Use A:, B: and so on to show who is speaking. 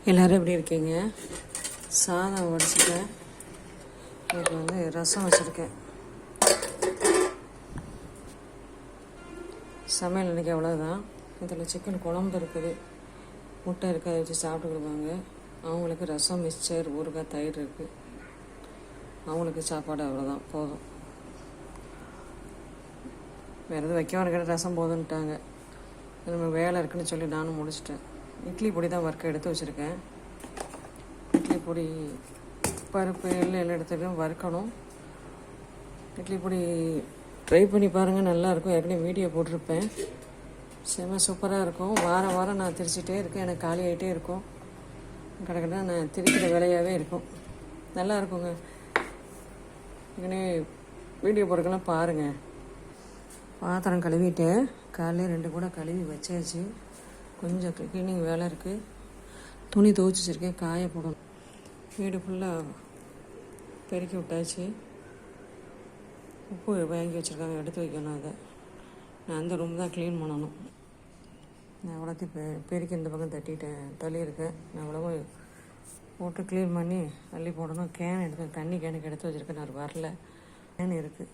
A: எல்லோரும் எப்படி இருக்கீங்க? சாதம் வடிச்சிட்டேன். இதுக்கு ரசம் வச்சுருக்கேன். சமையல் இன்றைக்கி அவ்வளோதான். இதில் சிக்கன் குழம்பு இருக்குது, முட்டை இருக்குது, அதை வச்சு சாப்பிட்டுக்கிடுவாங்க. அவங்களுக்கு ரசம், மிக்சர், ஊறுகாய், தயிர் இருக்குது. அவங்களுக்கு சாப்பாடு அவ்வளோதான், போதும். வேறு எதுவும் வைக்கவான்னு கேட்டால் ரசம் போதுன்ட்டாங்க. நம்ம வேலை இருக்குதுன்னு சொல்லி நானும் முடிச்சிட்டேன். இட்லி பொடி தான் வறுக்க எடுத்து வச்சுருக்கேன். இட்லி பொடி, பருப்பு, எல்லாம் எடுத்துகிட்டு வறுக்கணும். இட்லி பொடி ட்ரை பண்ணி பாருங்கள், நல்லாயிருக்கும். ஏற்கனவே வீடியோ போட்டிருப்பேன். செம்ம சூப்பராக இருக்கும். வாரம் வாரம் நான் திரிச்சிட்டே இருக்கேன். எனக்கு காலி ஆகிட்டே இருக்கும். கிடக்கிட்ட நான் திரிக்கிற வேலையாகவே இருக்கும். நல்லா இருக்குங்க. ஏற்கனவே வீடியோ போடுறதுக்கெல்லாம் பாருங்கள். பாத்திரம் கழுவிட்டு காலையில் 2 கூட கழுவி வச்சாச்சு. கொஞ்சம் க்ளீனிங் வேலை இருக்குது. துணி துவைச்சி வச்சுருக்கேன், காய போடணும். வீடு ஃபுல்லாக பெருக்கி விட்டாச்சு. உப்பு வாங்கி வச்சுருக்காங்க, எடுத்து வைக்கணும். அதை நான் அந்த ரூம் தான் க்ளீன் பண்ணணும். நான் எவ்வளோத்தையும் பெருக்கி இந்த பக்கம் தள்ளியிருக்கேன். நான் எவ்வளவோ போட்டு க்ளீன் பண்ணி அள்ளி போடணும். கேன் எடுத்து, தண்ணி கேனுக்கு எடுத்து வச்சுருக்கேன். நான் வரல, கேன் இருக்குது.